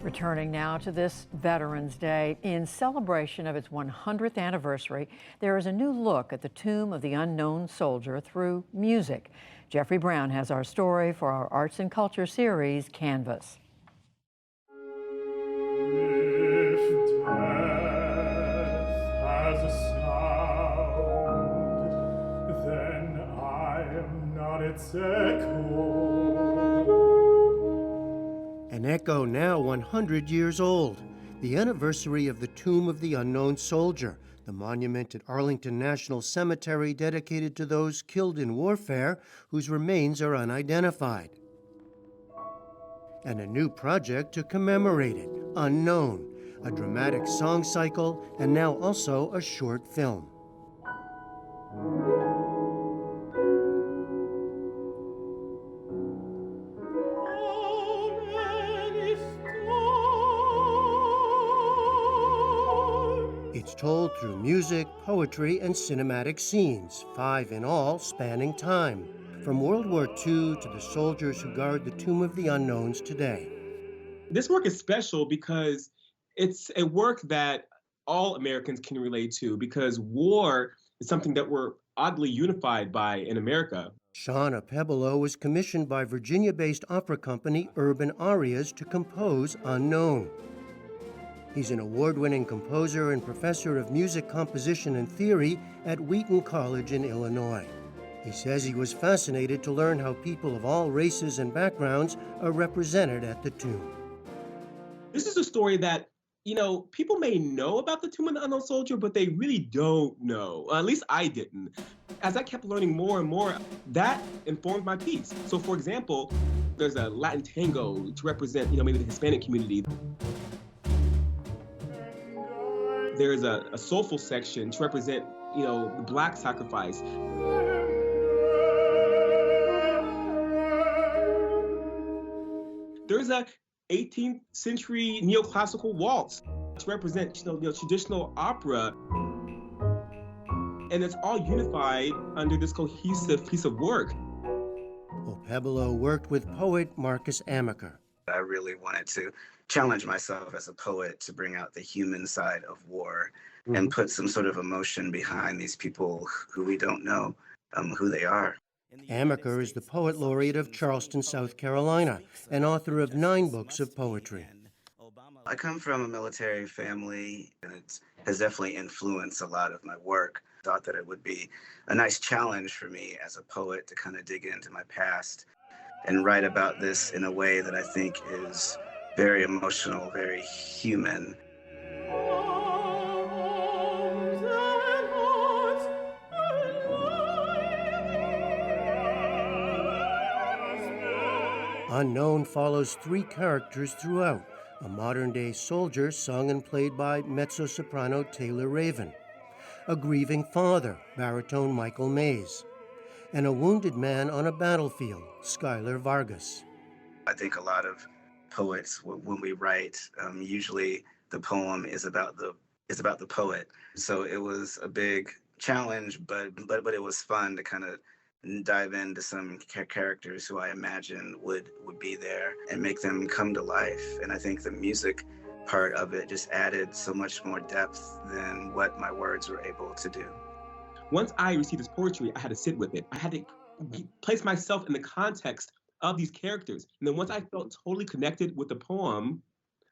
Returning now to this Veterans Day, in celebration of its 100th anniversary, there is a new look at the tomb of the unknown soldier through music. Jeffrey Brown has our story for our Arts and Culture series, Canvas. If death has a sound, then I am not its echo. An echo now 100 years old, the anniversary of the Tomb of the Unknown Soldier, the monument at Arlington National Cemetery dedicated to those killed in warfare whose remains are unidentified. And a new project to commemorate it, Unknown, a dramatic song cycle, and now also a short film. It's told through music, poetry, and cinematic scenes, 5 in all, spanning time, from World War II to the soldiers who guard the Tomb of the Unknowns today. This work is special because it's a work that all Americans can relate to, because war is something that we're oddly unified by in America. Sean Apebolo was commissioned by Virginia-based opera company Urban Arias to compose Unknown. He's an award-winning composer and professor of music composition and theory at Wheaton College in Illinois. He says he was fascinated to learn how people of all races and backgrounds are represented at the tomb. This is a story that, people may know about the Tomb of the Unknown Soldier, but they really don't know. At least I didn't. As I kept learning more and more, that informed my piece. So, for example, there's a Latin tango to represent, maybe the Hispanic community. There's a soulful section to represent, the Black sacrifice. There's a 18th century neoclassical waltz to represent, traditional opera. And it's all unified under this cohesive piece of work. Apebolo worked with poet Marcus Amaker. I really wanted to challenge myself as a poet to bring out the human side of war and put some sort of emotion behind these people who we don't know who they are. Amaker is the poet laureate of Charleston, South Carolina, and author of 9 books of poetry. I come from a military family, and it has definitely influenced a lot of my work. I thought that it would be a nice challenge for me as a poet to kind of dig into my past and write about this in a way that I think is very emotional, very human. Unknown follows 3 characters throughout: a modern-day soldier sung and played by mezzo-soprano Taylor Raven, a grieving father, baritone Michael Mays, and a wounded man on a battlefield, Skylar Vargas. I think a lot of poets, when we write, usually the poem is about the poet. So it was a big challenge, but it was fun to kind of dive into some characters who I imagine would be there and make them come to life. And I think the music part of it just added so much more depth than what my words were able to do. Once I received this poetry, I had to sit with it. I had to place myself in the context of these characters. And then once I felt totally connected with the poem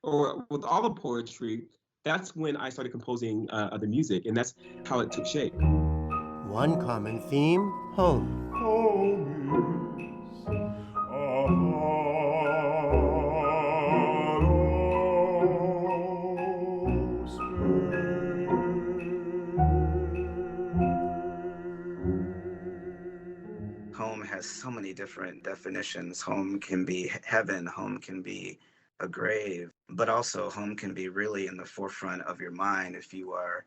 or with all the poetry, that's when I started composing the music, and that's how it took shape. One common theme, home. Home is a hollow space. Home has so many different definitions. Home can be heaven, home can be a grave, but also home can be really in the forefront of your mind if you are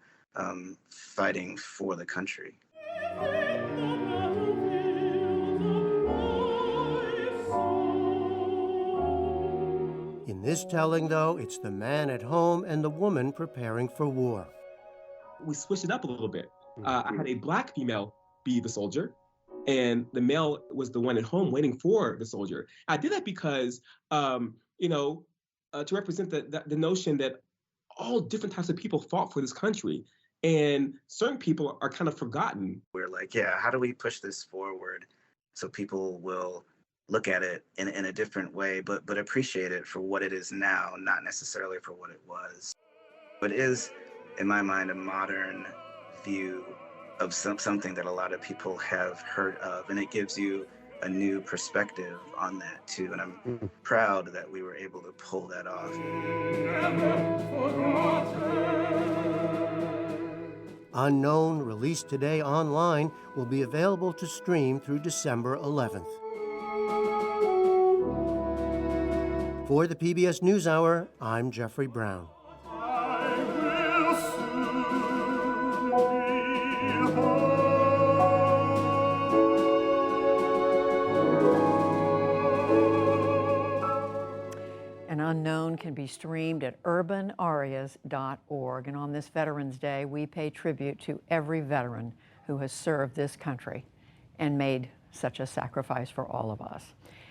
fighting for the country. In this telling, though, it's the man at home and the woman preparing for war. We switched it up a little bit. I had a Black female be the soldier, and the male was the one at home waiting for the soldier. I did that because, to represent the notion that all different types of people fought for this country, and certain people are kind of forgotten. We're like, yeah, how do we push this forward so people will look at it in a different way, but appreciate it for what it is now, not necessarily for what it was. It is, in my mind, a modern view of something that a lot of people have heard of, and it gives you a new perspective on that too. And I'm proud that we were able to pull that off. Unknown, released today online, will be available to stream through December 11th. For the PBS NewsHour, I'm Jeffrey Brown. I will soon be home. An Unknown can be streamed at urbanarias.org. And on this Veterans Day, we pay tribute to every veteran who has served this country and made such a sacrifice for all of us.